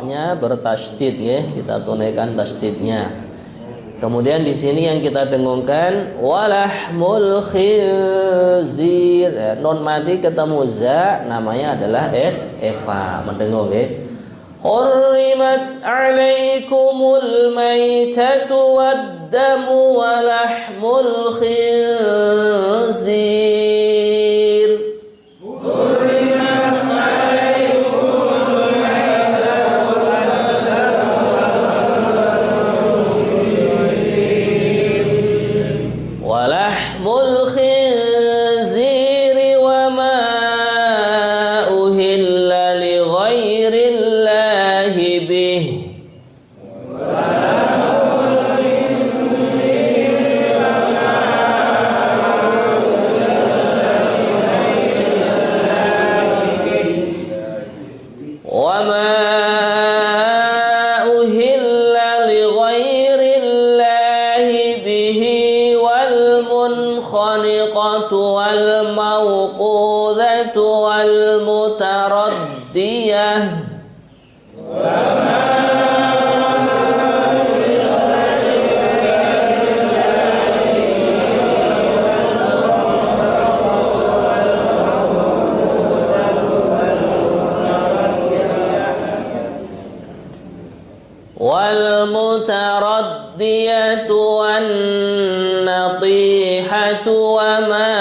roknya bertasydid ya, kita tunaikan tasydidnya. Kemudian di sini yang kita dengungkan walahmul khinzir. Nun mati ketemu za, namanya adalah ikhfa, mendengung ya. Hurrimat 'alaikumul maitatu wad-damu walahmul khinzir. والمتردية والنطيحة وما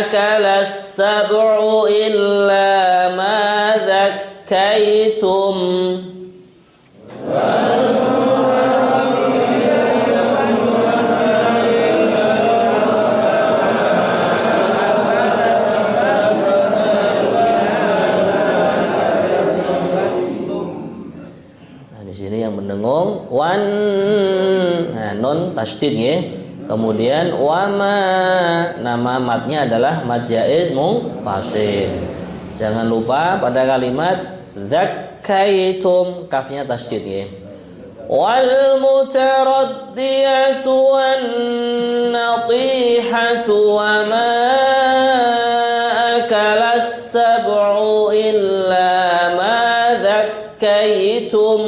أكل السبع إلا ما ذكيتم wan, nun tasydid ya. Kemudian wama, nama matnya adalah mad jaiz munfasil. Jangan lupa pada kalimat zakkaitum kafnya tasydid ya. Wal mutaraddiyatu wan natihatu wama akala as-sab'u illa ma zakkaitum.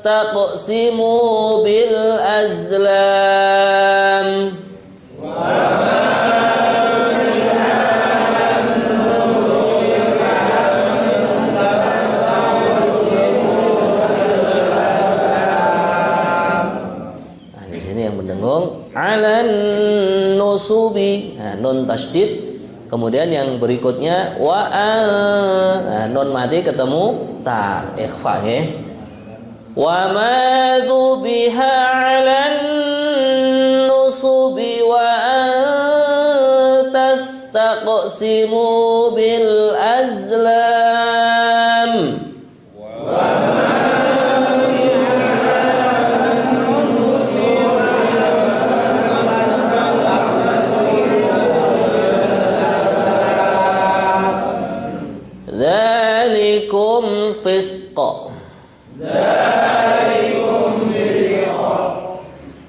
Taqsimu bil azlam. Nah, di sini yang mendengung alan nusubi, nah, nun tasydid. Kemudian yang berikutnya wa, nah, nun mati ketemu ta, ikhfa ya. Wa ma dhubiha 'alan nusubi wa tastaqsimu bil azlam. Dzalikum fisqa.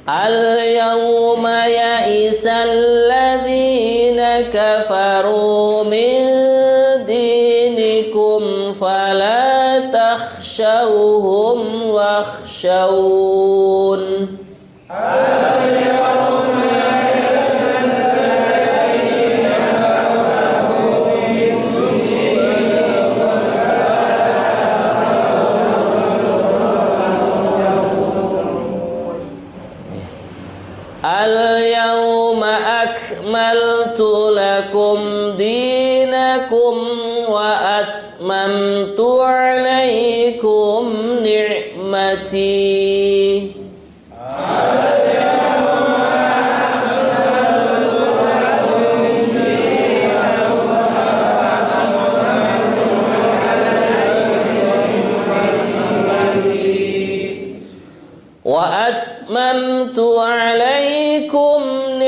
Al-yawma ya'isal ladzina kafaru min dinikum fala takhshawhum wakhshawun. Al-yawma akmaltu lakum dinakum wa atmamtu alaikum ni'mati. Wa atmamtu alaikum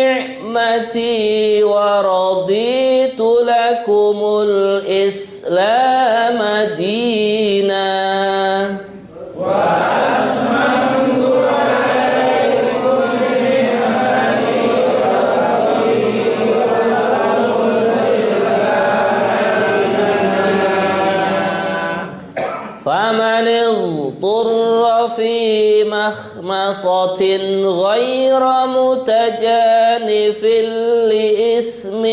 nafsi wa raditu lakumul Islam dina. فمن اضطر في مخمصة غير متجانف لإثم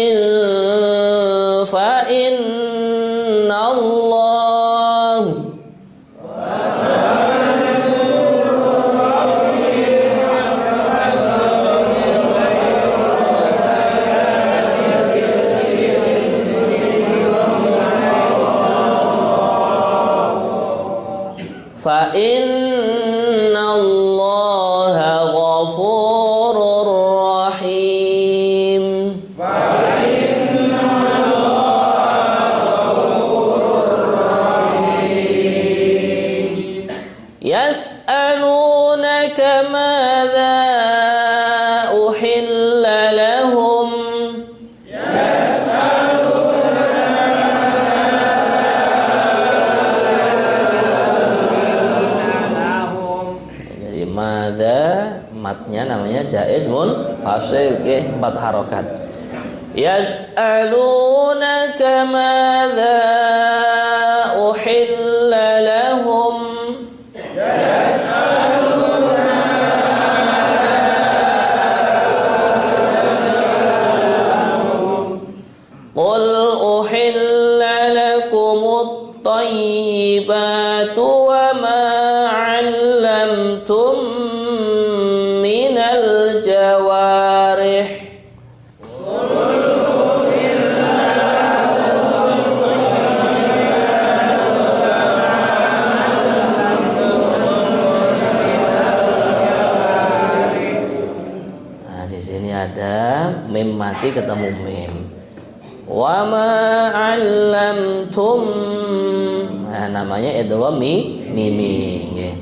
فإن الله فإن الله غفور رحيم. يسألونك ماذا أحل لهم matnya namanya jaiz munfasil, okay, 4 harokat. Yas'alunaka madza uhilla lahum qul uhilla lakumut thayyibatu wa ma 'allamtum minal jawarih Nah, di sini ada mim mati ketemu mim. Wa ma 'allamtum. Nah, namanya idgham mimi, nggih.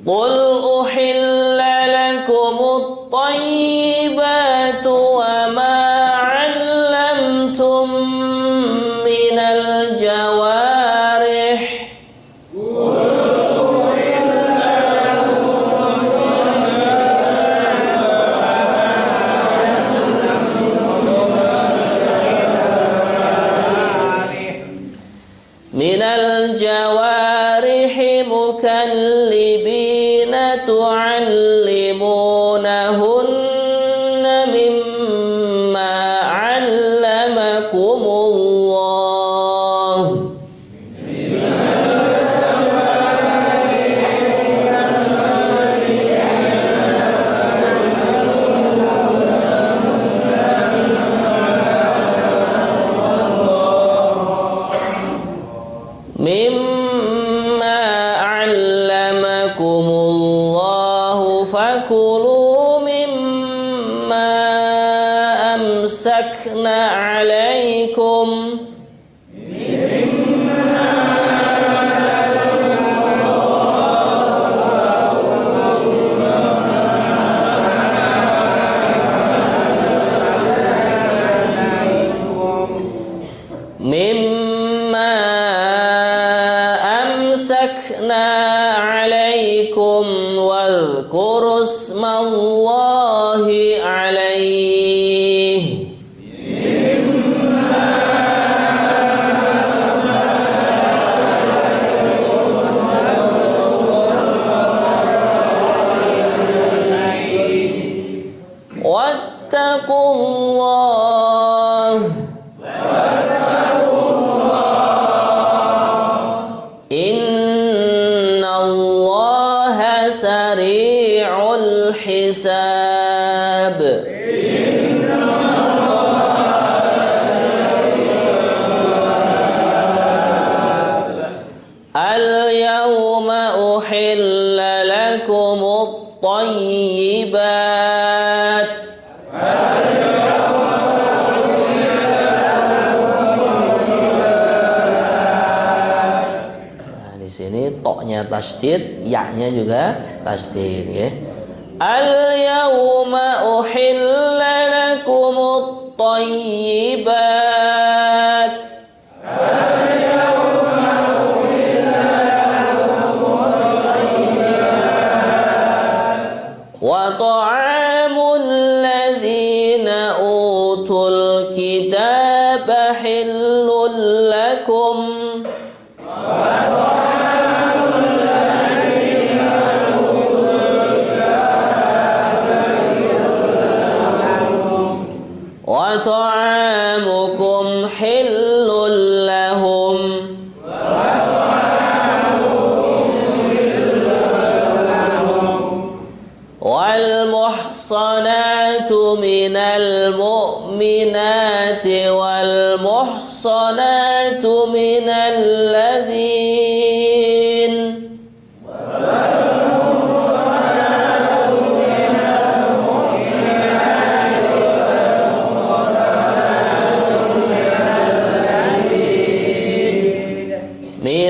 Qul uhilla lakumut thayyibatu wa ma 'allamtum minal jawarih minal jawarih mukallibina tu'allimunahunna mimma 'allamakumullah mimma 'allamakumullahu fakulu mimma amsakna 'alaikum mimma amsakna 'alaikum wadhkuru ismallahi 'alaihi wattaqullah innallaha sari'ul hisab. Al-yawma uhilla lakumut thayyibat Sini toknya tasydid, yaknya juga tasydid, ya. Al-yawma uhilla lakum الطيبات وطعام الذين أوتوا الكتاب حل لكم وطعامكم حل لهم والمحصنات من المؤمنات والمحصنات من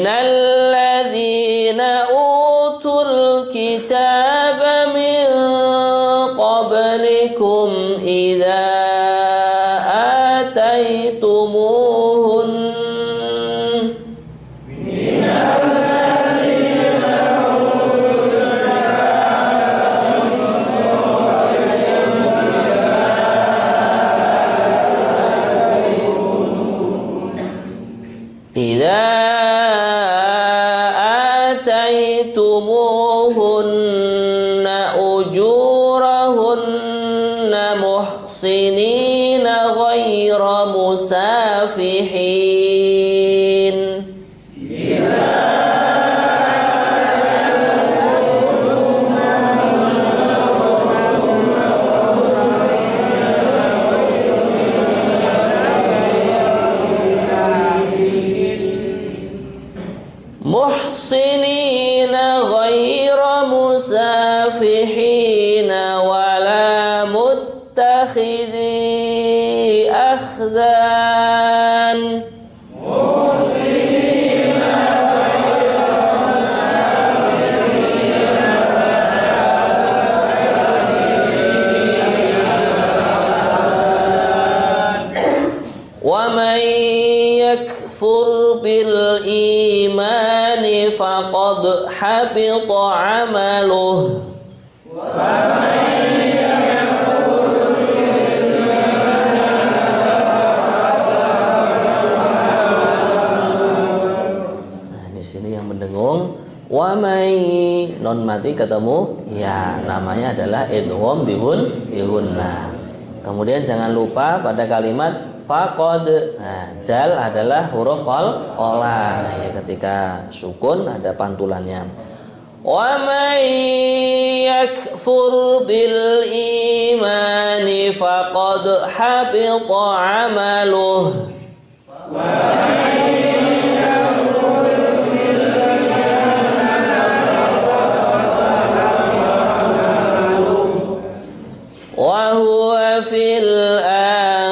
الذين أوتوا الكتاب من قبلكم إذا آتيتموهن أجورهن محصنين غير مسافحين محصنين غير مسافحين ولا متخذي أخدان ومن يكفر بالإيمان فقد حبط عمله di sini yang mendengung wamai non mati ketemu ya namanya adalah idgham bihunna. Kemudian jangan lupa pada kalimat faqad, dal adalah huruf qolah ya, ketika sukun ada pantulannya. Wa may yakfur bil imani faqad habita amaluh. Wa huwa fil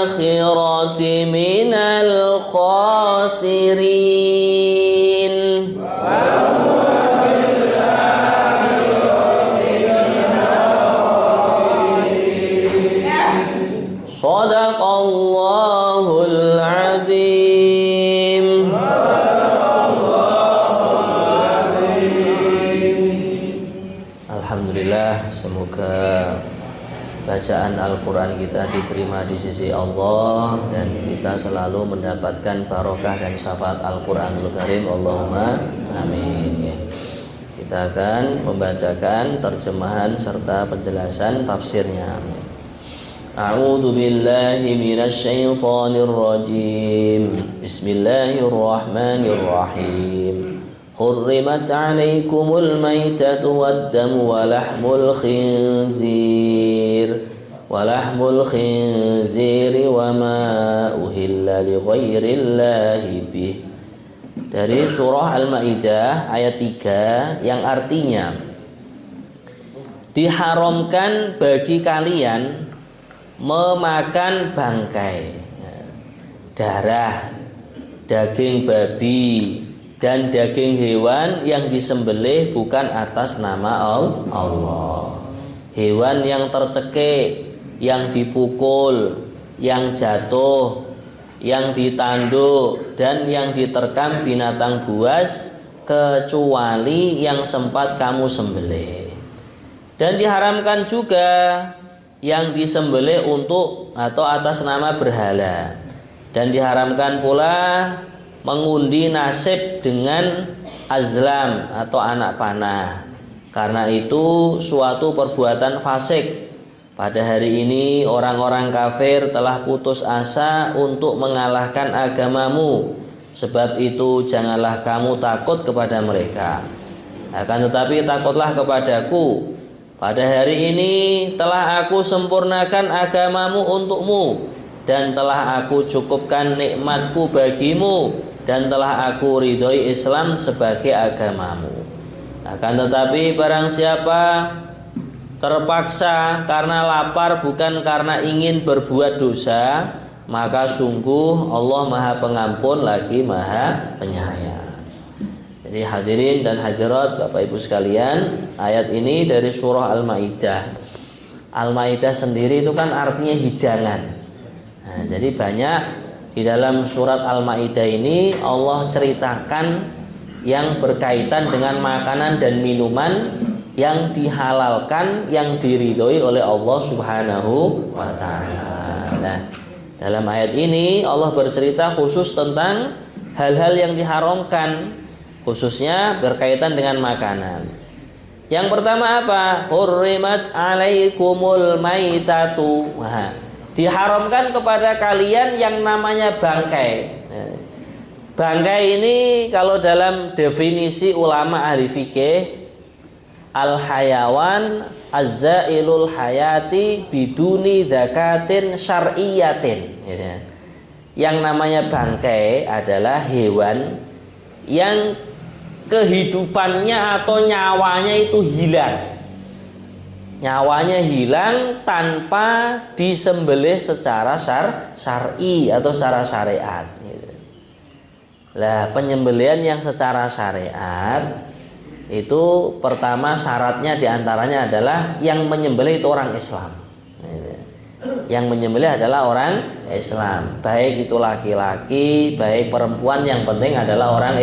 akhirati minal khasirin. Shadaqallahul azim. Alhamdulillah, semoga bacaan Al-Quran kita diterima di sisi Allah dan kita selalu mendapatkan barokah dan syafaat Al-Quranul Karim. Allahumma amin. Kita akan membacakan terjemahan serta penjelasan tafsirnya. A'udzu billahi minasy syaithanir rajim. Bismillahirrahmanirrahim. حرمت عليكم الميتة والدم ولحم الخنزير وما أهل لغير الله به. Dari surah Al-Maidah ayat 3 yang artinya diharamkan bagi kalian memakan bangkai, darah, daging babi dan daging hewan yang disembelih bukan atas nama Allah. Hewan yang tercekik, yang dipukul, yang jatuh, yang ditanduk, dan yang diterkam binatang buas, kecuali yang sempat kamu sembelih. Dan diharamkan juga yang disembelih untuk atau atas nama berhala. Dan diharamkan pula mengundi nasib dengan azlam atau anak panah, karena itu suatu perbuatan fasik. Pada hari ini orang-orang kafir telah putus asa untuk mengalahkan agamamu. Sebab itu janganlah kamu takut kepada mereka, akan tetapi takutlah kepadaku. Pada hari ini telah aku sempurnakan agamamu untukmu, dan telah aku cukupkan nikmatku bagimu, dan telah aku ridhoi Islam sebagai agamamu. Akan tetapi barang siapa terpaksa karena lapar bukan karena ingin berbuat dosa, maka sungguh Allah Maha Pengampun lagi Maha Penyayang. Jadi hadirin dan hadirat Bapak Ibu sekalian, ayat ini dari surah Al-Maidah. Al-Maidah sendiri itu kan artinya hidangan. Nah, jadi banyak di dalam surat Al-Maidah ini Allah ceritakan yang berkaitan dengan makanan dan minuman yang dihalalkan, yang diridhoi oleh Allah Subhanahu wa taala. Nah, dalam ayat ini Allah bercerita khusus tentang hal-hal yang diharamkan, khususnya berkaitan dengan makanan. Yang pertama apa? Hurrimat alaikumul maitatu. Diharamkan kepada kalian yang namanya bangkai. Bangkai ini kalau dalam definisi ulama ahli fikih, al-hayawan azzailul hayati biduni zakatin syar'iyatin. Yang namanya bangkai adalah hewan yang kehidupannya atau nyawanya itu hilang. Nyawanya hilang tanpa disembelih secara syar'i atau secara syariat. Lah, penyembelihan yang secara syariat itu pertama syaratnya diantaranya adalah yang menyembelih itu orang Islam. Yang menyembelih adalah orang Islam, baik itu laki-laki, baik perempuan, yang penting adalah orang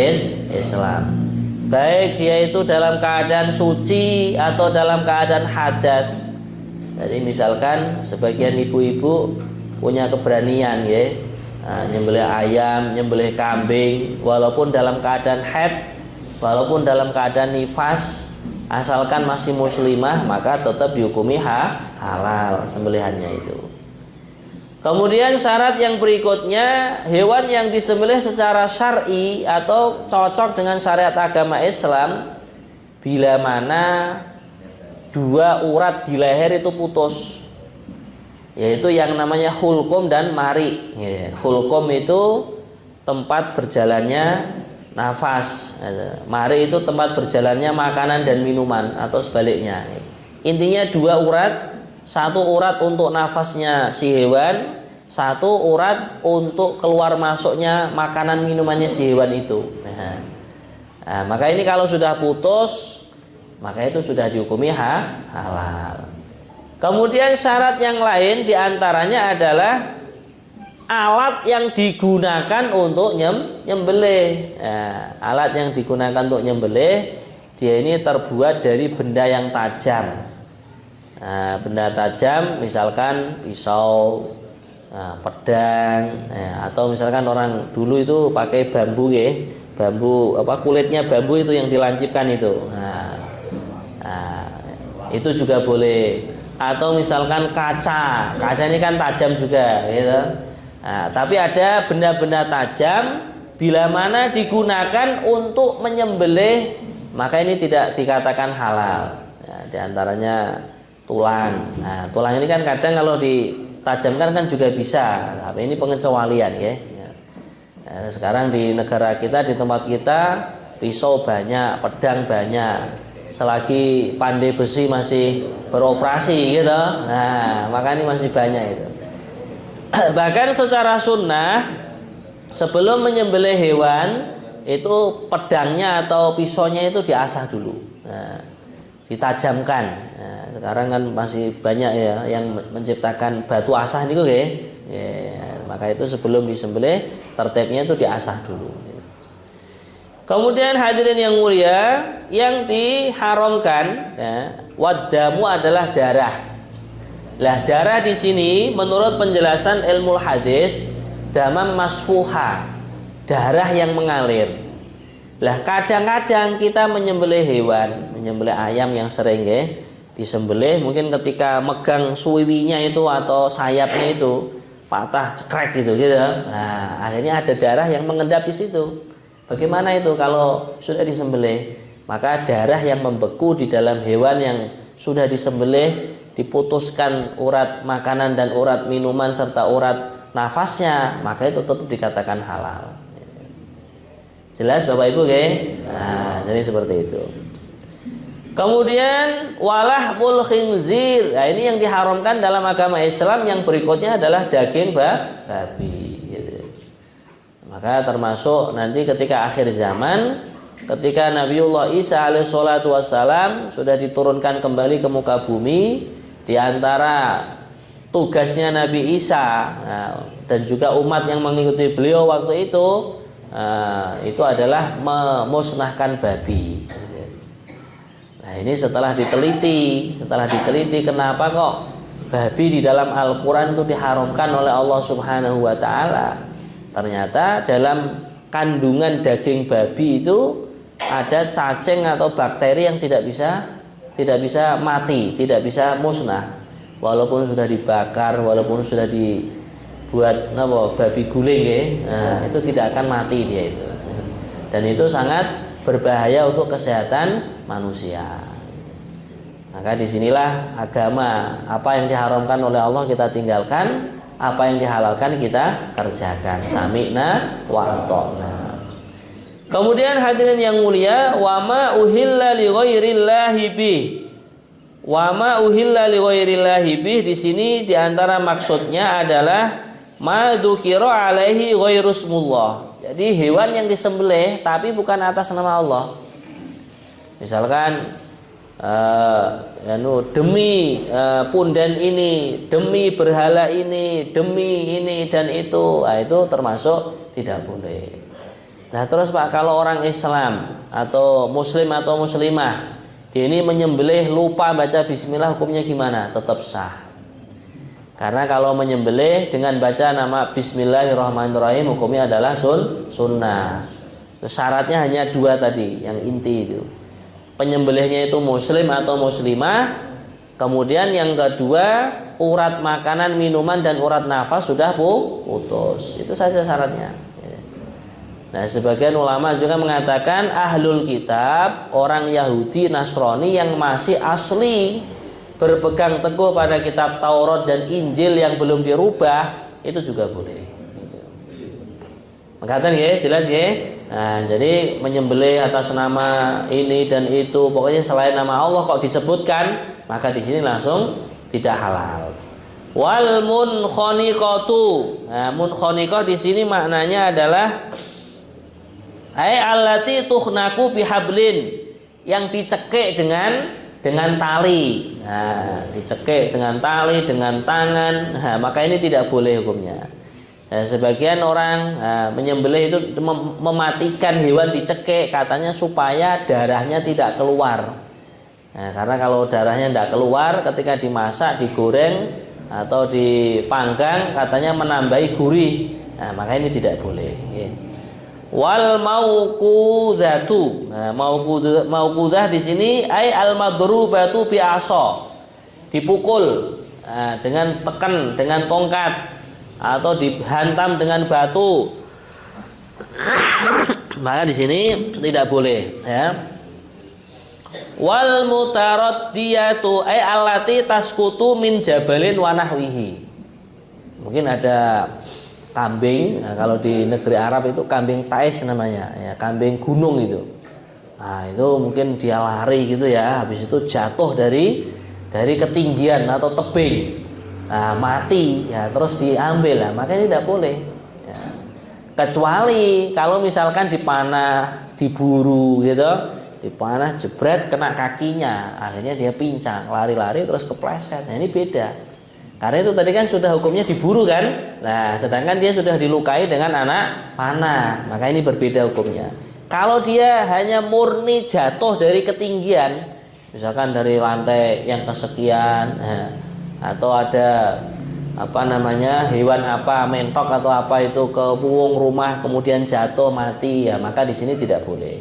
Islam. Baik dia itu dalam keadaan suci atau dalam keadaan hadas. Jadi misalkan sebagian ibu-ibu punya keberanian ya, nyembelih ayam, nyembelih kambing, walaupun dalam keadaan haid, walaupun dalam keadaan nifas, asalkan masih muslimah, maka tetap dihukumi halal sembelihannya itu. Kemudian syarat yang berikutnya, hewan yang disembelih secara syar'i atau cocok dengan syariat agama Islam bila mana dua urat di leher itu putus, yaitu yang namanya hulqum dan mari. Hulqum itu tempat berjalannya nafas, mari itu tempat berjalannya makanan dan minuman atau sebaliknya. Intinya dua urat, satu urat untuk nafasnya si hewan, satu urat untuk keluar masuknya makanan minumannya si hewan itu. Nah, maka ini kalau sudah putus, maka itu sudah dihukumi halal. Kemudian syarat yang lain diantaranya adalah alat yang digunakan untuk nyembelih. Alat yang digunakan untuk nyembelih, dia ini terbuat dari benda yang tajam. Benda tajam misalkan pisau, pedang, atau misalkan orang dulu itu pakai bambu ya, bambu kulitnya bambu itu yang dilancipkan itu. Itu juga boleh. Atau misalkan kaca ini kan tajam juga, gitu. Tapi ada benda-benda tajam bila mana digunakan untuk menyembelih, maka ini tidak dikatakan halal. Di antaranya tulang. Tulang ini kan kadang kalau ditajamkan kan juga bisa, tapi ini pengecualian ya. Sekarang di negara kita, di tempat kita, pisau banyak, pedang banyak. Selagi pandai besi masih beroperasi gitu, maka ini masih banyak itu. Bahkan secara sunnah, sebelum menyembelih hewan itu pedangnya atau pisaunya itu diasah dulu. ditajamkan. Nah, sekarang kan masih banyak ya yang menciptakan batu asah niku nggih. Ya, maka itu sebelum disembelih tertibnya itu diasah dulu. Kemudian hadirin yang mulia, yang diharamkan ya, wadamu adalah darah. Lah darah di sini menurut penjelasan ilmu hadis damam masfuha, darah yang mengalir. Lah kadang-kadang kita menyembelih hewan, menyembelih ayam yang sering ya, disembelih mungkin ketika megang suwiwinya itu atau sayapnya itu patah cekrek gitu. Nah, akhirnya ada darah yang mengendap di situ. Bagaimana itu kalau sudah disembelih? Maka darah yang membeku di dalam hewan yang sudah disembelih, diputuskan urat makanan dan urat minuman serta urat nafasnya, maka itu tetap dikatakan halal. Jelas Bapak Ibu nggih? Nah, jadi seperti itu. Kemudian walahmul khinzir. Nah, ini yang diharamkan dalam agama Islam. Yang berikutnya adalah daging babi. Gitu. Maka termasuk nanti ketika akhir zaman, ketika Nabiullah Isa alaihissalatu wassalam sudah diturunkan kembali ke muka bumi, di antara tugasnya Nabi Isa dan juga umat yang mengikuti beliau waktu itu adalah memusnahkan babi. Nah ini setelah diteliti kenapa kok babi di dalam Al-Quran itu diharamkan oleh Allah Subhanahu Wa Taala. Ternyata dalam kandungan daging babi itu ada cacing atau bakteri yang tidak bisa mati, tidak bisa musnah. Walaupun sudah dibakar, walaupun sudah dibuat babi guling ya, nah, itu tidak akan mati dia itu. Dan itu sangat berbahaya untuk kesehatan manusia. Maka disinilah agama, apa yang diharamkan oleh Allah kita tinggalkan, apa yang dihalalkan kita kerjakan. Sami'na wa ata'na. Kemudian hadirin yang mulia, wa ma uhilla li ghairillahi bih. Wa ma uhilla li ghairillahi bih di sini di antara maksudnya adalah ma dzukira alaihi ghairusmullah. Jadi hewan yang disembelih tapi bukan atas nama Allah. Misalkan demi punden ini, demi berhala ini, demi ini dan itu, nah, itu termasuk tidak boleh. Nah terus Pak, kalau orang Islam atau Muslim atau Muslimah dia ini menyembelih lupa baca bismillah, hukumnya gimana? Tetap sah. Karena kalau menyembelih dengan baca nama bismillahirrahmanirrahim, hukumnya adalah sunnah. Syaratnya hanya dua tadi, yang inti itu. Penyembelihnya itu Muslim atau Muslimah. Kemudian yang kedua, urat makanan, minuman dan urat nafas sudah putus. Itu saja syaratnya. Nah, sebagian ulama juga mengatakan ahlul kitab, orang Yahudi, Nasrani yang masih asli berpegang teguh pada kitab Taurat dan Injil yang belum dirubah, itu juga boleh. Mengatakan ya, jelas ya. Nah, jadi menyembelih atas nama ini dan itu, pokoknya selain nama Allah kok disebutkan, maka di sini langsung tidak halal. Wal munkhaniqatu. Nah, munkhaniqah di sini maknanya adalah allati tuhnaku bihablin, yang dicekik dengan tali. Nah, dicekik dengan tali, dengan tangan. Nah, maka ini tidak boleh hukumnya. Nah, sebagian orang menyembelih itu mematikan hewan dicekik, katanya supaya darahnya tidak keluar. Nah, karena kalau darahnya tidak keluar ketika dimasak, digoreng atau dipanggang, katanya menambahi gurih. Nah, maka ini tidak boleh. Wal mauqudatu. Nah, mauqudah di sini ai al madrubatu bi asa. Dipukul dengan tekan dengan tongkat atau dihantam dengan batu. Maka di sini tidak boleh ya. Wal mutaraddiyatu ai allati tasqutu min jabalin wa nahwihi. Mungkin ada kambing, nah, kalau di negeri Arab itu kambing tais namanya, ya, kambing gunung itu. Nah, itu mungkin dia lari gitu ya, habis itu jatuh dari ketinggian atau tebing, nah, mati, ya, terus diambil, lah, maka ini tidak boleh. Ya. Kecuali kalau misalkan dipanah, diburu, gitu, dipanah jebret kena kakinya, akhirnya dia pincang, lari-lari terus kepleset. Nah, ini beda. Karena itu tadi kan sudah hukumnya diburu kan. Nah, sedangkan dia sudah dilukai dengan anak panah, maka ini berbeda hukumnya. Kalau dia hanya murni jatuh dari ketinggian, misalkan dari lantai yang kesekian, atau ada hewan mentok atau apa itu ke puung rumah kemudian jatuh mati, ya maka di sini tidak boleh.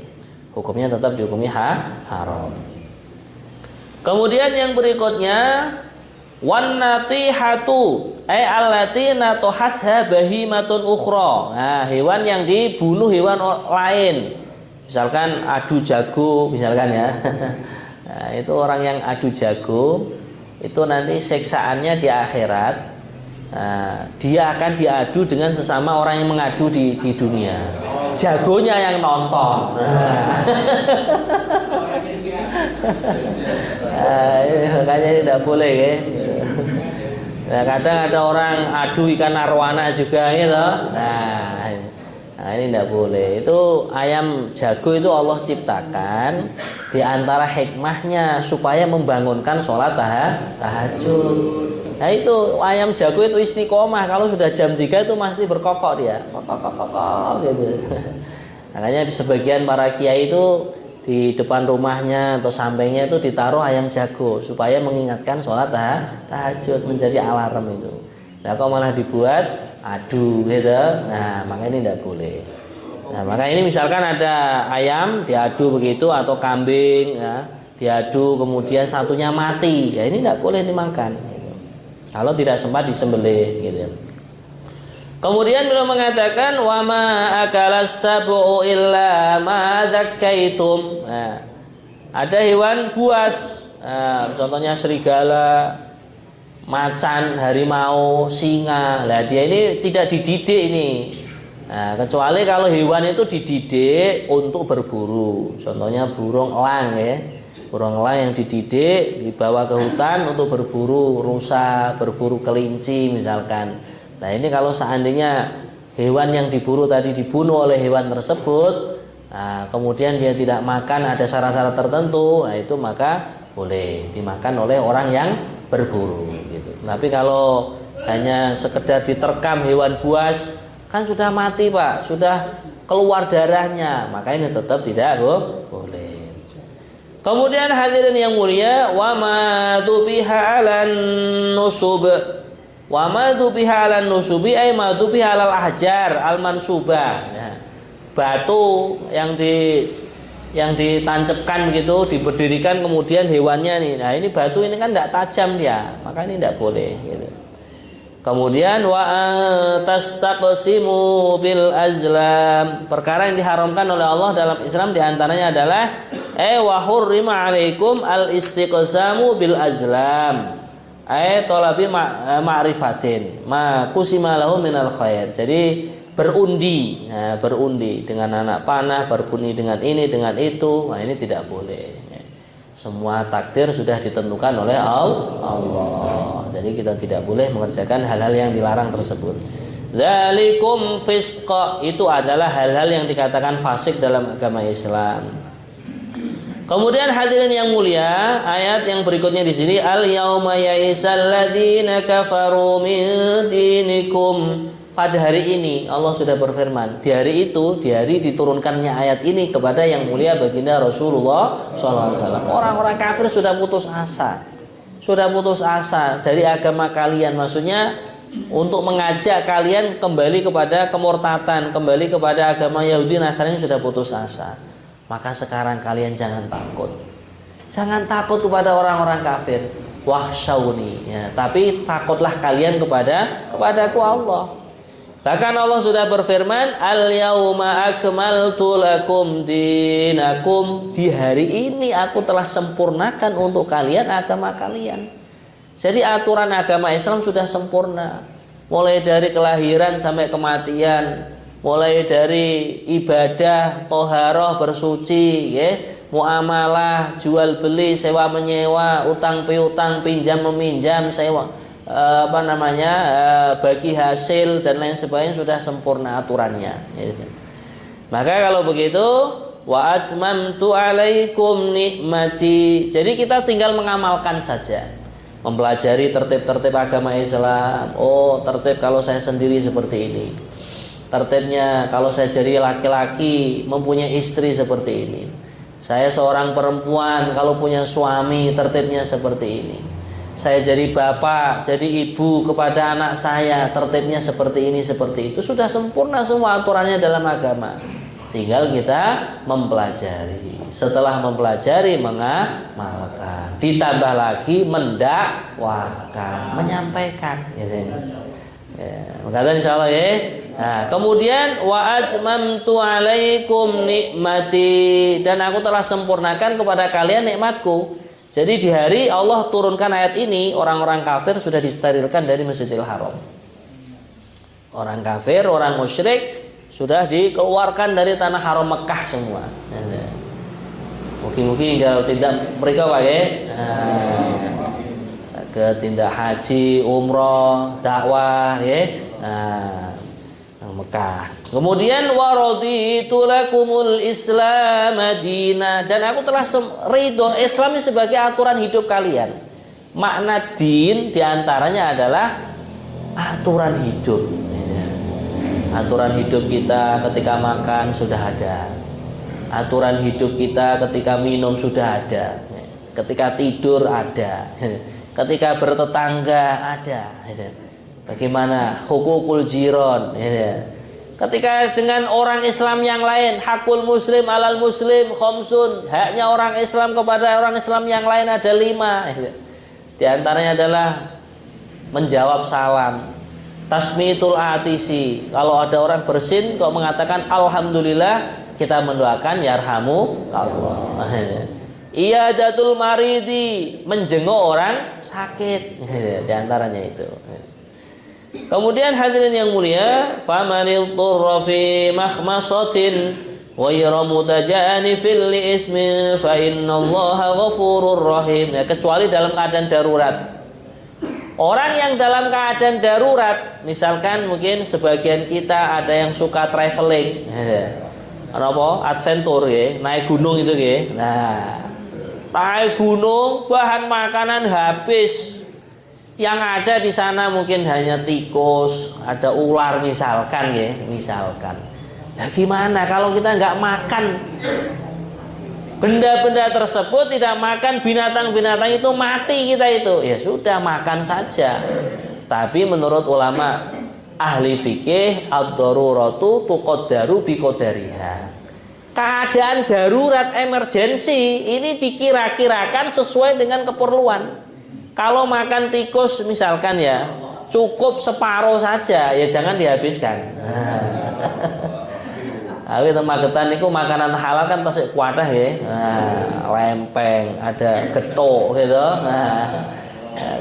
Hukumnya tetap dihukumi haram. Kemudian yang berikutnya wan natihatu allati natohatha bahimatun ukhra. Nah, hewan yang dibunuh hewan lain. Misalkan adu jago misalkan ya. Nah, itu orang yang adu jago itu nanti siksaannya di akhirat. Nah, dia akan diadu dengan sesama orang yang mengadu di dunia. Jagonya yang nonton. Makanya tidak boleh ya. Nah, kadang ada orang adu ikan arwana juga gitu. Nah, ini tidak boleh. Itu ayam jago itu Allah ciptakan di antara hikmahnya supaya membangunkan sholat tahajud. Nah, itu ayam jago itu istiqomah. Kalau sudah jam 3 itu pasti berkokok dia. Kokok gitu. Makanya sebagian para kiai itu di depan rumahnya atau sampingnya itu ditaruh ayam jago supaya mengingatkan sholat tahajud, menjadi alarm itu. Nah, kalau malah dibuat adu gitu, nah maka ini tidak boleh. Nah, maka ini misalkan ada ayam diadu begitu atau kambing ya, diadu kemudian satunya mati, ya ini tidak boleh dimakan gitu. Kalau tidak sempat disembelih gitu. Kemudian beliau mengatakan wa ma akalas sab'u illa ma dzakkaitum. Nah, ada hewan buas, contohnya serigala, macan, harimau, singa. Lah dia ini tidak dididik ini. Nah, kecuali kalau hewan itu dididik untuk berburu. Contohnya burung elang ya. Burung elang yang dididik dibawa ke hutan untuk berburu rusa, berburu kelinci misalkan. Nah, ini kalau seandainya hewan yang diburu tadi dibunuh oleh hewan tersebut, nah, kemudian dia tidak makan, ada syarat-syarat tertentu, nah itu maka boleh dimakan oleh orang yang berburu gitu. Tapi kalau hanya sekedar diterkam hewan buas, kan sudah mati Pak, sudah keluar darahnya, maka ini tetap tidak boleh. Kemudian hadirin yang mulia, wa ma tubiha 'alan nusub. Wa ma tubiha 'alan nusubi ay ma tubiha 'alal ahjar al-mansubah. Ya. Batu yang ditancapkan begitu, diberdirikan kemudian hewannya nih. Nah, ini batu ini kan tidak tajam dia, maka ini tidak boleh gitu. Kemudian wa tastaqsimu bil azlam. Perkara yang diharamkan oleh Allah dalam Islam diantaranya adalah wa hurrima 'alaikum al istiqsamu bil azlam. Tolabi ma'rifatin ma kusima lahu minal khair. Jadi berundi, berundi dengan anak panah, berundi dengan ini dengan itu. Nah, ini tidak boleh. Semua takdir sudah ditentukan oleh Allah. Jadi kita tidak boleh mengerjakan hal-hal yang dilarang tersebut. Dzalikum fisqa, itu adalah hal-hal yang dikatakan fasik dalam agama Islam. Kemudian hadirin yang mulia, ayat yang berikutnya di sini, al yauma ya'isal ladzina kafaru min dinikum. Pada hari ini Allah sudah berfirman, di hari itu, di hari diturunkannya ayat ini kepada yang mulia baginda Rasulullah SAW. Orang-orang kafir sudah putus asa dari agama kalian. Maksudnya untuk mengajak kalian kembali kepada kemurtatan, kembali kepada agama Yahudi Nasrani sudah putus asa. Maka sekarang kalian jangan takut. Jangan takut kepada orang-orang kafir. Wahsyauni, ya, tapi takutlah kalian kepadaku Allah. Bahkan Allah sudah berfirman, al-yauma akmaltu lakum dinakum. Di hari ini aku telah sempurnakan untuk kalian agama kalian. Jadi aturan agama Islam sudah sempurna. Mulai dari kelahiran sampai kematian, mulai dari ibadah, toharoh, bersuci, ya, muamalah, jual beli, sewa menyewa, utang piutang, pinjam meminjam, sewa, bagi hasil dan lain sebagainya sudah sempurna aturannya. Maka kalau begitu, wa atmamtu 'alaikum nikmati. Jadi kita tinggal mengamalkan saja. Mempelajari tertib-tertib agama Islam. Oh, tertib kalau saya sendiri seperti ini. Tertibnya kalau saya jadi laki-laki mempunyai istri seperti ini. Saya seorang perempuan kalau punya suami tertibnya seperti ini. Saya jadi bapak, jadi ibu kepada anak saya tertibnya seperti ini, seperti itu. Sudah sempurna semua aturannya dalam agama. Tinggal kita mempelajari. Setelah mempelajari, mengamalkan. Ditambah lagi mendakwakan, menyampaikan. Gitu. Ya, kata insyaallah ya. Nah, kemudian wa atmamtu 'alaikum nikmati, dan aku telah sempurnakan kepada kalian nikmatku. Jadi di hari Allah turunkan ayat ini, orang-orang kafir sudah disterilkan dari Masjidil Haram. Orang kafir, orang musyrik sudah dikeluarkan dari tanah haram Mekah semua. Mungkin kalau tidak mereka pakai tindak haji, umroh, dakwah ya. Mekah. Kemudian waraditu lakumul Islam madina, dan aku telah ridho Islam ini sebagai aturan hidup kalian. Makna din diantaranya adalah aturan hidup. Aturan hidup kita ketika makan sudah ada. Aturan hidup kita ketika minum sudah ada. Ketika tidur ada. Ketika bertetangga ada. Bagaimana hukukul jiron, ketika dengan orang Islam yang lain, hakul muslim alal muslim khamsun, haknya orang Islam kepada orang Islam yang lain ada 5. Di antaranya adalah menjawab salam, tasmitul atisi, kalau ada orang bersin kok mengatakan alhamdulillah, kita mendoakan yarhamu Allah. Iyadatul maridi, menjenguk orang sakit, di antaranya itu. Kemudian hadirin yang mulia, famanil turra fi makhmasatin ghayra mutajanifil li itsmin fa innallaha ghafurur rahim. Ya, kecuali dalam keadaan darurat. Orang yang dalam keadaan darurat, misalkan mungkin sebagian kita ada yang suka traveling, apa? Adventure ya, naik gunung itu ya. Nah, naik gunung bahan makanan habis. Yang ada di sana mungkin hanya tikus, ada ular misalkan ya, misalkan. Nah, gimana kalau kita nggak makan benda-benda tersebut, tidak makan binatang-binatang itu, mati kita itu. Ya sudah, makan saja. Tapi menurut ulama ahli fikih, ad-daruratu tuqaddaru biqadariha. Keadaan darurat emergensi ini dikira-kirakan sesuai dengan keperluan. Kalau makan tikus misalkan ya, cukup separuh saja, ya jangan dihabiskan. Tapi magetan itu makanan halal kan pasti kuatah ya. Lempeng, ada getuk gitu.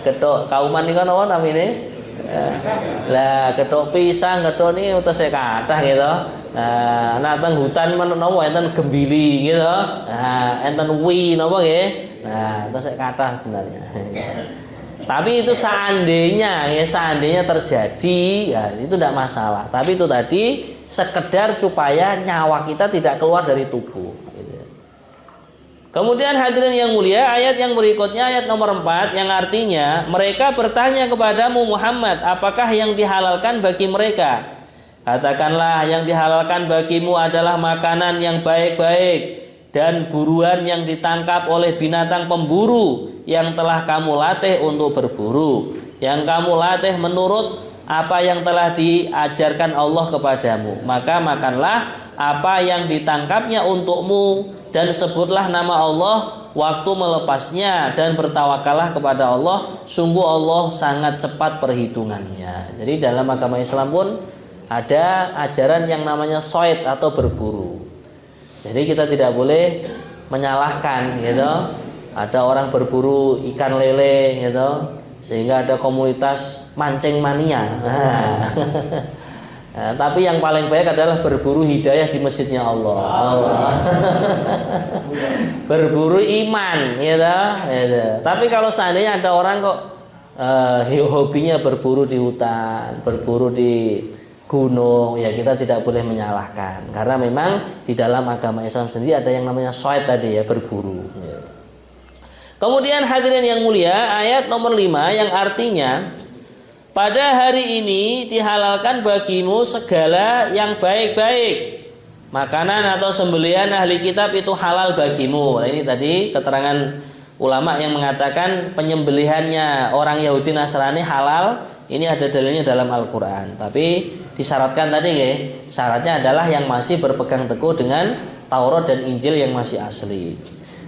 Getuk kauman ini kan apa namanya? Lah getuk pisang, getuk ini utasnya kathah gitu. Nah teng hutan menapa enten gembili gitu. Enten wi napa nggih. Nah, itu saya kata sebenarnya. Tapi itu seandainya terjadi, ya itu tidak masalah. Tapi itu tadi sekedar supaya nyawa kita tidak keluar dari tubuh. Kemudian hadirin yang mulia, ayat yang berikutnya, ayat nomor 4, yang artinya mereka bertanya kepadamu Muhammad, apakah yang dihalalkan bagi mereka? Katakanlah, yang dihalalkan bagimu adalah makanan yang baik-baik dan buruan yang ditangkap oleh binatang pemburu yang telah kamu latih untuk berburu, yang kamu latih menurut apa yang telah diajarkan Allah kepadamu. Maka makanlah apa yang ditangkapnya untukmu, dan sebutlah nama Allah waktu melepasnya, dan bertawakallah kepada Allah, sungguh Allah sangat cepat perhitungannya. Jadi dalam agama Islam pun ada ajaran yang namanya soid atau berburu. Jadi kita tidak boleh menyalahkan gitu. Ada orang berburu ikan lele gitu, sehingga ada komunitas mancing mania. Nah, tapi yang paling baik adalah berburu hidayah di masjidnya Allah. Berburu iman gitu. Tapi kalau seandainya ada orang kok hobinya berburu di hutan, berburu di gunung, ya kita tidak boleh menyalahkan karena memang di dalam agama Islam sendiri ada yang namanya shayd tadi ya, berburu. Kemudian hadirin yang mulia, ayat nomor 5 yang artinya pada hari ini dihalalkan bagimu segala yang baik-baik. Makanan atau sembelihan ahli kitab itu halal bagimu. Nah, ini tadi keterangan ulama yang mengatakan penyembelihannya orang Yahudi Nasrani halal. Ini ada dalilnya dalam Al-Quran. Tapi disyaratkan tadi ya, syaratnya adalah yang masih berpegang teguh dengan Taurat dan Injil yang masih asli.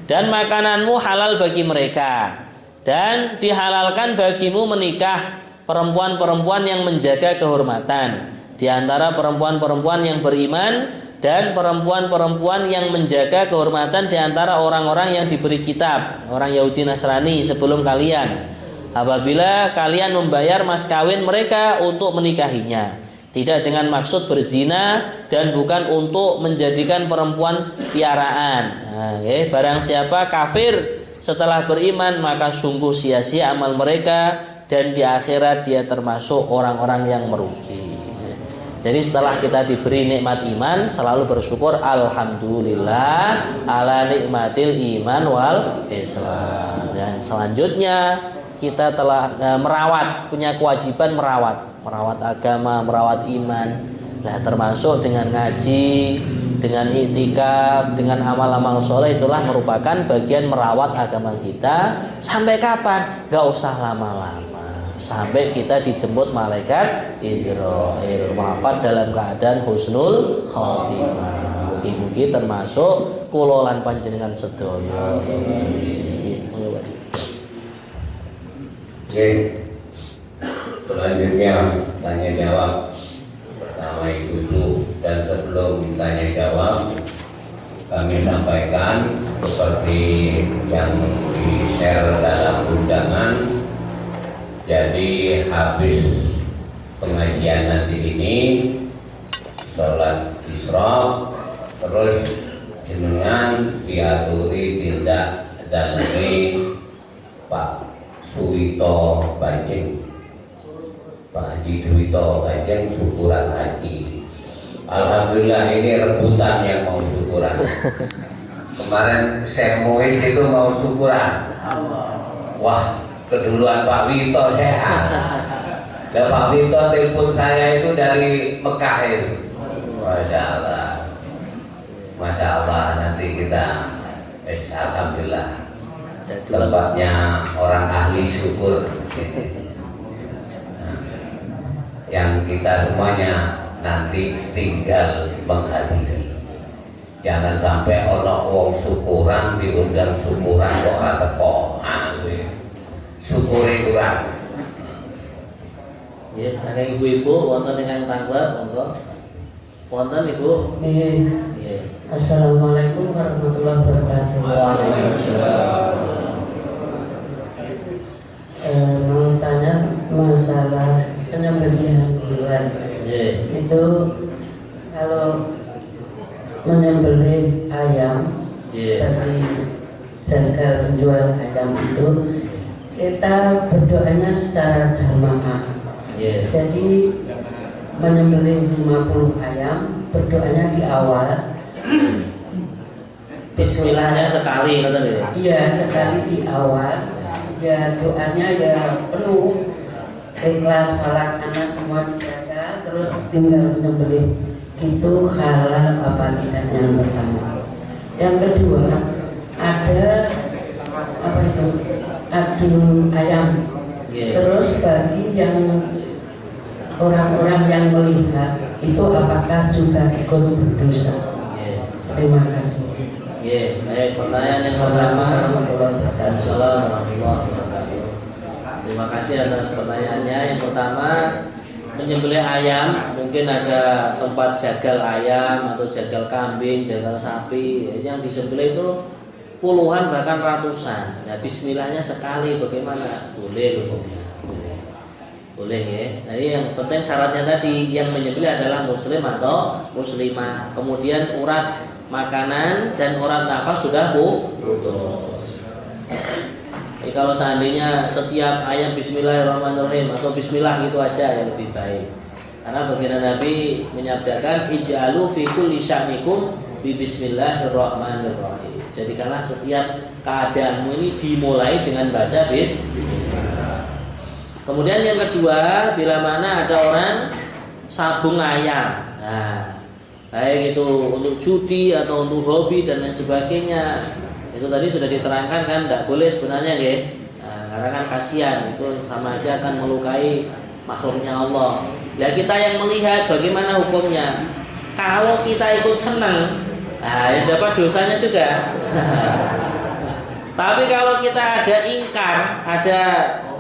Dan makananmu halal bagi mereka. Dan dihalalkan bagimu menikah perempuan-perempuan yang menjaga kehormatan di antara perempuan-perempuan yang beriman dan perempuan-perempuan yang menjaga kehormatan di antara orang-orang yang diberi kitab, orang Yahudi Nasrani sebelum kalian. Apabila kalian membayar mas kawin mereka untuk menikahinya, tidak dengan maksud berzina dan bukan untuk menjadikan perempuan piaraan. Nah, barang siapa kafir setelah beriman maka sungguh sia-sia amal mereka dan di akhirat dia termasuk orang-orang yang merugi. Jadi setelah kita diberi nikmat iman, selalu bersyukur alhamdulillah ala nikmatil iman wal Islam. Dan selanjutnya kita telah merawat, punya kewajiban merawat agama, merawat iman. Nah, termasuk dengan ngaji, dengan iktikaf, dengan amal-amal soleh, itulah merupakan bagian merawat agama kita. Sampai kapan? Gak usah lama-lama. Sampai kita dijemput malaikat Israel, wafat dalam keadaan husnul khotimah. Mugi-mugi termasuk kulolan panjenengan sedaya. Oke. Selanjutnya tanya jawab pertama ibu-ibu, dan sebelum tanya jawab kami sampaikan seperti yang di-share dalam undangan. Jadi habis pengajian nanti ini sholat Isra, terus jenengan diaturi tindak dalami Pak Suwito Banjeng, Pak Haji Suwito Banjeng syukuran haji. Alhamdulillah ini rebutan yang mau syukuran. Kemarin Syekh Muiz itu mau syukuran. Wah, keduluan Pak Wito sehat. Dan Pak Wito telepon saya itu dari Mekah itu. Masya Allah. Masya Allah, nanti kita alhamdulillah tempatnya orang ahli syukur. Yang kita semuanya nanti tinggal menghadiri. Jangan sampai orang wong syukuran diundang syukuran kok ora teko. Syukuri kurang. Ya, ada ibu-ibu wonten ingkang tanglet, monggo. Wonten Ibu? Nggih. Assalamualaikum warahmatullahi wabarakatuh. Waalaikumsalam. Mau tanya masalah penyembelihan hewan. Itu kalau menyembelih ayam bagi jengkel penjual ayam itu kita berdoanya secara jamaah. Jadi menyembelih 50 ayam berdoanya di awal. Bismillahnya sekali kata dia. Iya, sekali di awal. Ya doanya ya penuh ikhlas, falak, anak semua dibaca, terus tinggal menyembelih. Itu halal apa tidaknya yang pertama. Yang kedua ada apa itu? Adu ayam. Terus bagi yang orang-orang yang melihat itu apakah juga ikut berdosa? Terima kasih. Baik, pertanyaan yang pertama. Assalamualaikum warahmatullahi wabarakatuh. Terima kasih atas pertanyaannya. Yang pertama, menyembelih ayam, mungkin ada tempat jagal ayam atau jagal kambing, jagal sapi, yang disembelih itu puluhan bahkan ratusan. Nah, bismillahnya sekali bagaimana? Boleh hukumnya. Boleh ya. Jadi yang penting syaratnya tadi yang menyembelih adalah muslim atau muslimah. Kemudian urat makanan dan urat nafas sudah putus. Jadi kalau seandainya setiap ayam bismillahirrahmanirrahim atau bismillah gitu aja yang lebih baik. Karena baginda Nabi menyabdakan ij'alu fi kulli sya'nikum bi bismillahirrahmanirrahim. Jadikanlah setiap keadaanmu ini dimulai dengan baca bismillah. Kemudian yang kedua, bila mana ada orang sabung ayam. Nah, baik itu untuk judi atau untuk hobi dan lain sebagainya. Itu tadi sudah diterangkan kan, tidak boleh sebenarnya ya. Nah, karena kan kasihan, itu sama aja akan melukai makhluknya Allah. Ya kita yang melihat bagaimana hukumnya. Kalau kita ikut senang, nah yang dapat dosanya juga. Tapi kalau kita ada ingkar, ada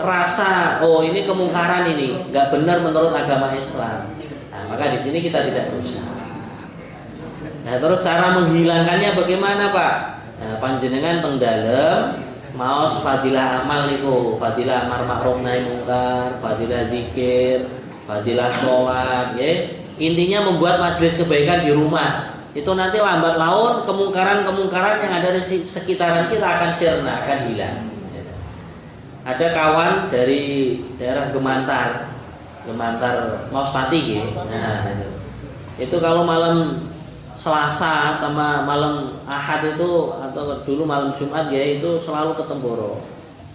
rasa, oh ini kemungkaran ini, nggak benar menurut agama Islam. Nah, maka di sini kita tidak dosa. Nah terus cara menghilangkannya bagaimana Pak? Nah, panjenengan teng dalem maos fadilah amal niku, fadilah amar ma'ruf nahi mungkar, fadilah zikir, fadilah sholat, ya. Intinya membuat majelis kebaikan di rumah. Itu nanti lambat laun kemungkaran-kemungkaran yang ada di sekitaran kita akan sirna, akan hilang. Ada kawan dari daerah Gemantar Mauspati ya. Nah, itu kalau malam Selasa sama malam Ahad itu atau dulu malam Jumat ya itu selalu ke Temboro.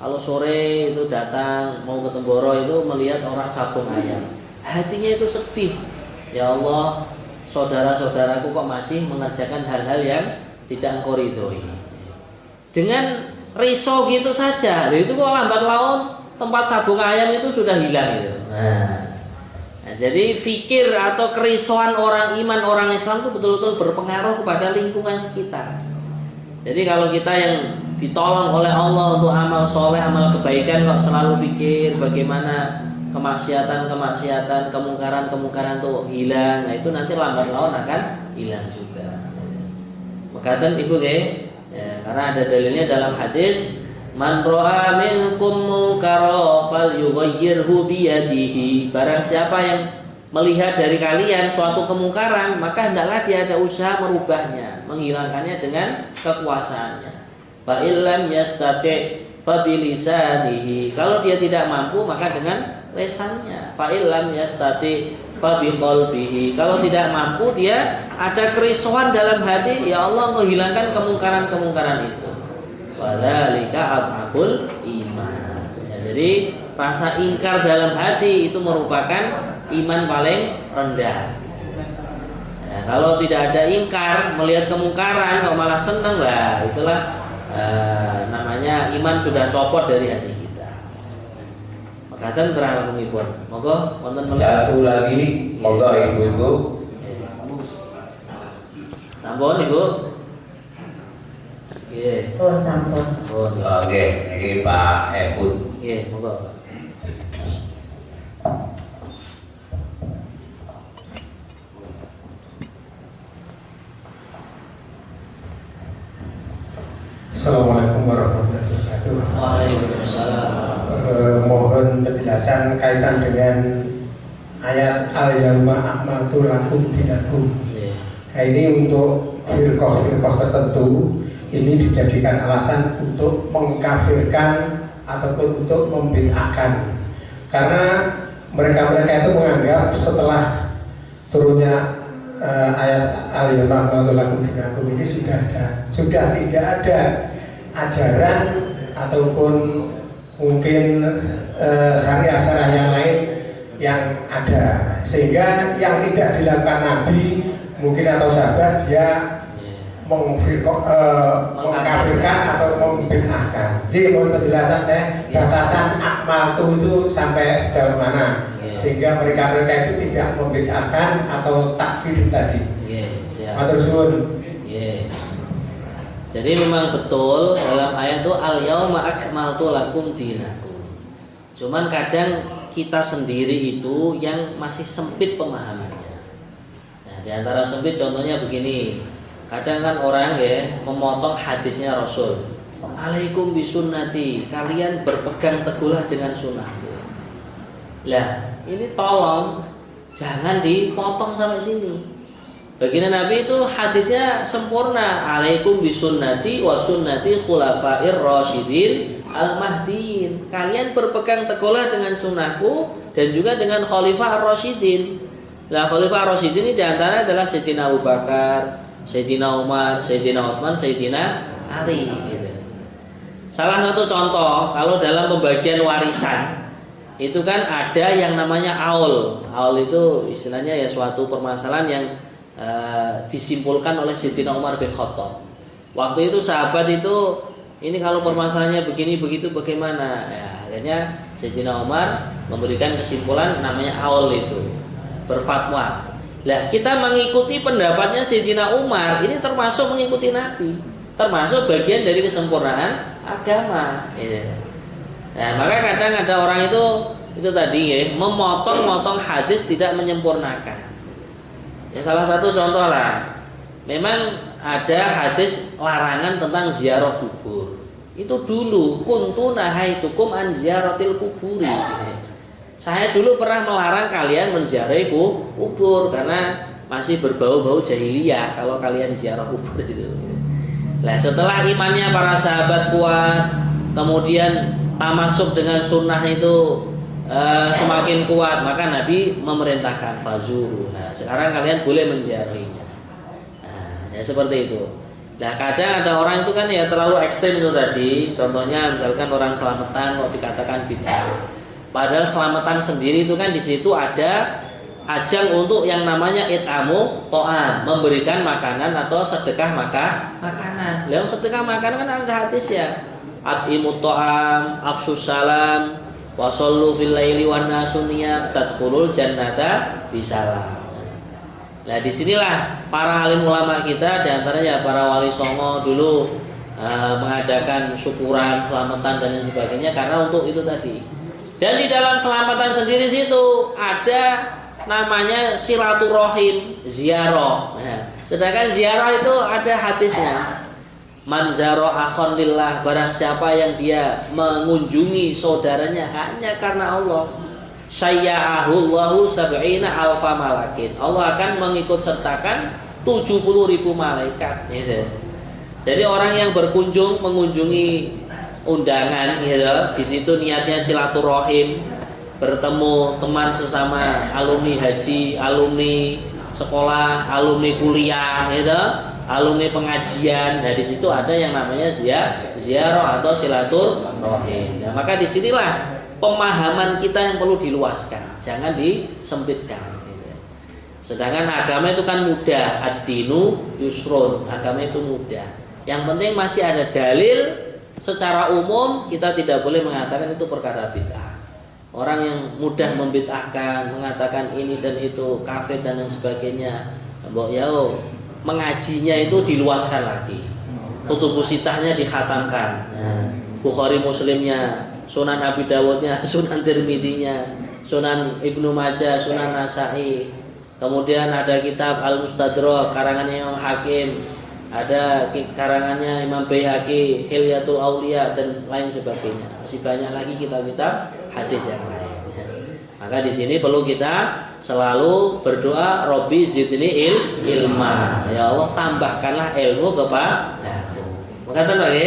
Kalau sore itu datang mau ke Temboro itu melihat orang sabung ayam. Hatinya itu sedih. Ya Allah, saudara-saudaraku kok masih mengerjakan hal-hal yang tidak Engkau ridhoi. Dengan risau gitu saja. Itu kok lambat laun tempat sabung ayam itu sudah hilang itu. Nah, jadi fikir atau kerisauan orang iman, orang Islam itu betul-betul berpengaruh kepada lingkungan sekitar. Jadi kalau kita yang ditolong oleh Allah untuk amal soleh, amal kebaikan kok selalu fikir bagaimana kemaksiatan, kemungkaran itu hilang. Nah itu nanti lambat laun akan hilang juga. Makatan ibu ya, karena ada dalilnya dalam hadis man ra'a minkum munkaran falyughayyirhu biyadihi. Barang siapa yang melihat dari kalian suatu kemungkaran, maka hendaklah dia ada usaha merubahnya, menghilangkannya dengan kekuasaannya. Fa illam yastati' fa bilisanihi. Kalau dia tidak mampu maka dengan lisannya. Fa illam yastati' fa biqalbihi. Kalau tidak mampu dia ada kerisauan dalam hati, ya Allah menghilangkan kemungkaran-kemungkaran itu. Wadzalika adhaful iman. Ya, jadi rasa ingkar dalam hati itu merupakan iman paling rendah. Ya, kalau tidak ada ingkar, melihat kemungkaran kok malah senang lah, itulah namanya iman sudah copot dari hati kita. Makatan berapa pengibun? Monggo wonten satu lagi, monggo ibu-ibu. Sampun Ibu. Nggih. Oh, sampun. Oh, Oke, ini Pak Ebun. nggih, monggo. Assalamualaikum warahmatullahi wabarakatuh. Waalaikumsalam. Mohon penjelasan kaitan dengan ayat al-yawma akmaltu lakum dinakum. Nggih. Nah, ini untuk firqah tertentu ini dijadikan alasan untuk mengkafirkan ataupun untuk membid'ahkan. Karena mereka itu menganggap setelah turunnya ayat al-yawma akmaltu lakum dinakum ini sudah tidak ada ajaran ataupun mungkin syariah-syariah yang lain yang ada, sehingga yang tidak dilakukan Nabi mungkin atau sahabat dia mengkafirkan atau membid'ahkan. Jadi mohon penjelasan saya batasan akmaltu itu sampai sejauh mana sehingga mereka itu tidak membid'ahkan atau takfir tadi. Matur suwun. Jadi memang betul dalam ayat itu al-yauma akmaltu lakum dinakum. Cuman kadang kita sendiri itu yang masih sempit pemahamannya. Nah, di antara sempit contohnya begini. Kadang kan orang ya memotong hadisnya Rasul. Alaikum bisunnati, kalian berpegang teguhlah dengan sunnahku. Lah, ini tolong jangan dipotong sampai sini. Baginda Nabi itu hadisnya sempurna. Alaikum bisunnati wa sunnati khulafair rasyidin al-mahdiin. Kalian berpegang teguhlah dengan sunnahku dan juga dengan khalifah ar-rasyidin. Nah, Khalifah Rasyidin ini diantara adalah Sayyidina Abu Bakar, Sayyidina Umar, Sayyidina Utsman, Sayyidina Ali. Gitu. Salah satu contoh kalau dalam pembagian warisan itu kan ada yang namanya aul. Aul itu istilahnya ya suatu permasalahan yang disimpulkan oleh Sayyidina Umar bin Khattab. Waktu itu sahabat itu ini kalau permasalahannya begini begitu bagaimana? Ya, akhirnya Sayyidina Umar memberikan kesimpulan namanya aul itu, berfatwa. Lah kita mengikuti pendapatnya Sayyidina Umar ini termasuk mengikuti Nabi, termasuk bagian dari kesempurnaan agama. Gitu. Nah, maka kadang ada orang itu tadi ya, memotong-motong hadis tidak menyempurnakan. Ya salah satu contoh lah, memang ada hadis larangan tentang ziarah kubur. Itu dulu kuntu nahaitukum an ziyaratil kuburi. Saya dulu pernah melarang kalian menziarahi kubur karena masih berbau-bau jahiliyah kalau kalian ziarah kubur itu. Nah, setelah imannya para sahabat kuat, kemudian tamasuk dengan sunnah itu semakin kuat, maka Nabi memerintahkan fazuru. Nah, sekarang kalian boleh menziarahinya. Nah, ya seperti itu. Nah, kadang ada orang itu kan ya terlalu ekstrem itu tadi. Contohnya misalkan orang selamatan mau dikatakan bid'ah. Padahal selamatan sendiri itu kan di situ ada ajang untuk yang namanya it'amu to'am, memberikan makanan atau sedekah makanan. Lalu sedekah makanan kan ada hadis ya. At'imu to'am, afsus salam, wasollu fil laili wan nasuniyam tadkhulul jannata bisalam. Nah, disinilah para alim ulama kita, diantaranya para wali songo dulu mengadakan syukuran, selamatan dan sebagainya karena untuk itu tadi. Dan di dalam selamatan sendiri situ ada namanya silaturahim, ziarah. Nah, sedangkan ziarah itu ada hadisnya. Man zara akhon lillah, barang siapa yang dia mengunjungi saudaranya hanya karena Allah, syayya'ahullahu sab'ina alfa malakin. Allah akan mengikut sertakan 70.000 malaikat gitu. Jadi orang yang berkunjung mengunjungi undangan gitu, di situ niatnya silaturahim, bertemu teman sesama alumni haji, alumni sekolah, alumni kuliah gitu, alumni pengajian. Nah, di situ ada yang namanya ziarah atau silaturahim. Nah, maka disinilah pemahaman kita yang perlu diluaskan, jangan disempitkan. Gitu. Sedangkan agama itu kan mudah, ad-dinu yusrun, agama itu mudah. Yang penting masih ada dalil. Secara umum kita tidak boleh mengatakan itu perkara bid'ah. Orang yang mudah membid'ahkan, mengatakan ini dan itu kafir dan lain sebagainya, mengajinya itu diluaskan lagi, kutubus sitahnya dikhatamkan, Bukhari Muslimnya, Sunan Abi Dawudnya, Sunan Tirmidhinya, Sunan Ibnu Majah, Sunan Nasa'i. Kemudian ada kitab Al-Mustadrak karangannya Imam Hakim, ada karangannya Imam Baihaqi, Hilyatul Auliya dan lain sebagainya. Masih banyak lagi kitab-kitab hadis yang lain. Maka di sini perlu kita selalu berdoa, Robbi zidni ilma. Ya Allah, tambahkanlah ilmu kepadaku. Makatan lagi.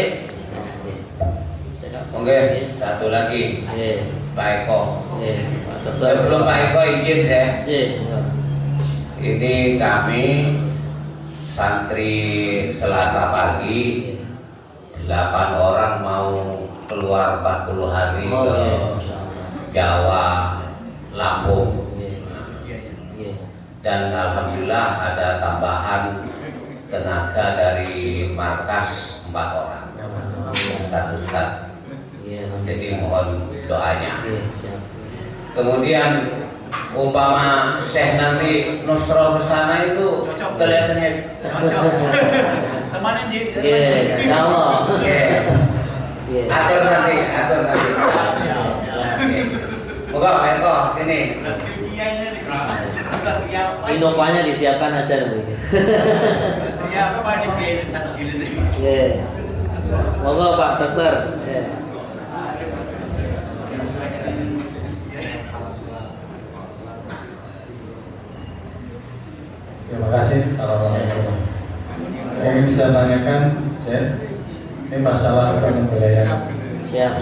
Oke, satu lagi. Pak Eko. Sebelum Pak Eko izin ya. Ini kami santri Selasa pagi 8 orang mau keluar 40 hari ke Jawa, Lampung. Dan alhamdulillah ada tambahan tenaga dari markas 4 orang. Ustaz. Jadi mohon doanya. Kemudian umpama Syekh nanti Nusro kesana itu kelihatannya cocok. Teman ini. Insyaallah. Atur nanti. Moga Eko ini. Inovanya disiapkan aja nih. Ya, apa ini tas gila nih. Moga Pak Dokter. Terima kasih. Assalamualaikum. Yang bisa tanyakan, ini masalah pembelajaran. Siap.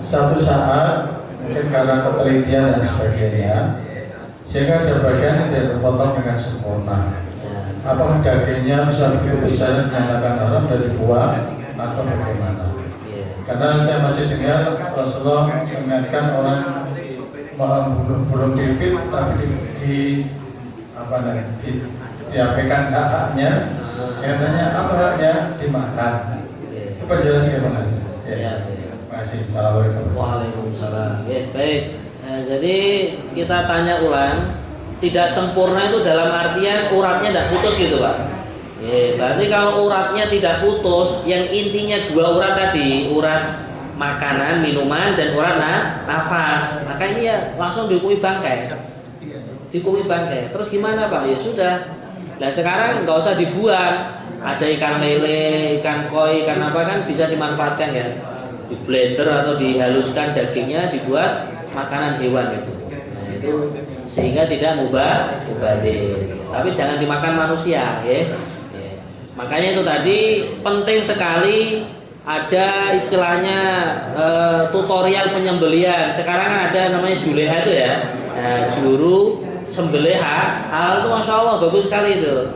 Satu saat mungkin karena ketelitian dan sebagainya, sehingga ada bagian yang tidak terpotong dengan sempurna. Apakah dagingnya bisa begitu besar dinyatakan haram dan dibuang atau bagaimana? Karena saya masih dengar Rasulullah mengingatkan orang belum dipit tapi diapakan hak-haknya. Saya tanya apa haknya? Dimakan. Itu penjelasan bagaimana? Terima kasih. Assalamualaikum. Waalaikumsalam. Baik. Jadi kita tanya ulang, tidak sempurna itu dalam artian uratnya tidak putus gitu Pak. Berarti kalau uratnya tidak putus, yang intinya dua urat tadi, urat makanan, minuman dan urat nafas, maka ini ya langsung dihukumi bangkai. Dihukumi bangkai. Terus gimana Pak? Ya sudah. Nah sekarang nggak usah dibuang. Ada ikan lele, ikan koi, ikan apa kan bisa dimanfaatkan ya. Di blender atau dihaluskan dagingnya dibuat makanan hewan itu. Nah itu sehingga tidak mubazir. Tapi jangan dimakan manusia ya. Makanya itu tadi penting sekali ada istilahnya tutorial penyembelihan. Sekarang ada namanya juleha itu ya. Juru sembelih hal itu masya Allah bagus sekali itu.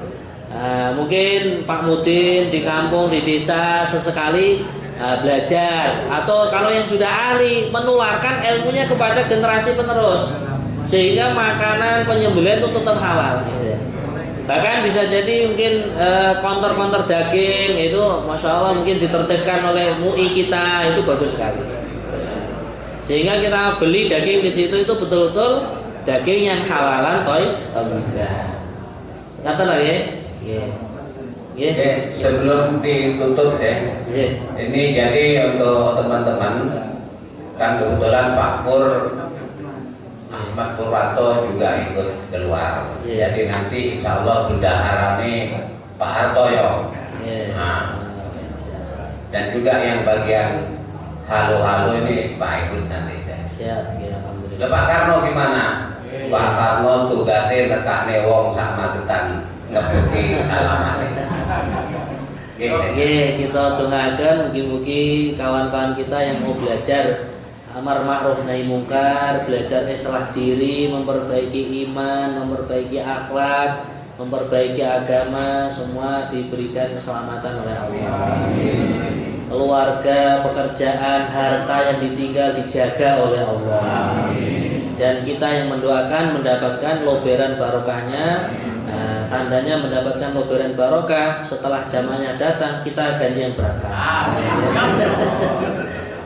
Mungkin Pak Mudin di kampung di desa sesekali belajar, atau kalau yang sudah ahli menularkan ilmunya kepada generasi penerus sehingga makanan penyembelihan itu tetap halal gitu. Bahkan bisa jadi mungkin konter-konter daging itu masya Allah mungkin ditertibkan oleh MUI kita, itu bagus sekali. Sehingga kita beli daging di situ itu betul-betul daging yang halalan thayyiban. Kata lagi. Sebelum ditutup ini jadi untuk teman-teman kan kebetulan Pak Pur Ahmad Purwanto juga ikut keluar. Jadi nanti insya Allah bendaharane Pak Hartoyo. Dan juga yang bagian halo-halo ini Pak Ibut nanti. Siap, ya alhamdulillah. Pak Karno gimana? Pak Karno tugasnya nekakne wong sak magetan ngebuki halaman. Kita tengahkan mugi-mugi kawan-kawan kita yang mau belajar amar ma'ruf nahi mungkar, belajar islah diri, memperbaiki iman, memperbaiki akhlak, memperbaiki agama, semua diberikan keselamatan oleh Allah. Keluarga, pekerjaan, harta yang ditinggal dijaga oleh Allah. Dan kita yang mendoakan mendapatkan loberan barokahnya. Tandanya mendapatkan loberan barokah setelah zamannya datang, kita ganti yang berkah.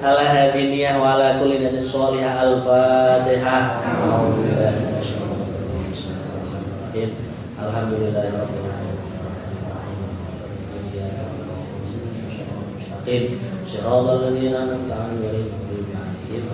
Ala hadiniyah wa ala kulli natin sholihah al-fatihah. Alhamdulillahirabbil alamin. Shiratal ladzina an'amta 'alaihim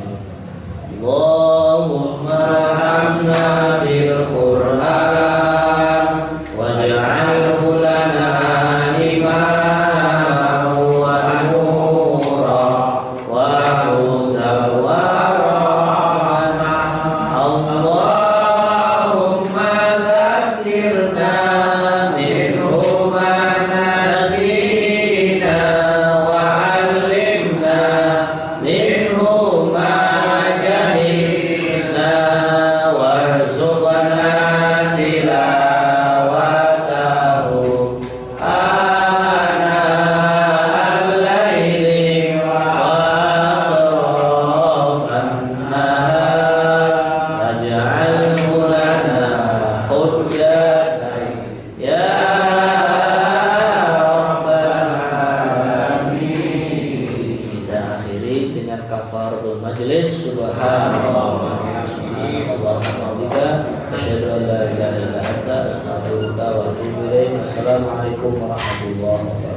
Allahumma arhamna bil Qur'an waj'alhu lana imaman wa nura wa hudan wa rahmah. Allahumma dzakkirna minhu ma nasina wa 'allimna minhu ma jahilna warzuqna tilawatahu ana al-laili wa atrafan nahar waj'alhu lana hujjatan ya rabbal alamin. Kita akhiri dengan kafaratul majlis. Subhanallah wa bihamdihi asyhadu an la ilaha illa anta astaghfiruka wa atubu ilaik. Assalamualaikum warahmatullahi wabarakatuh.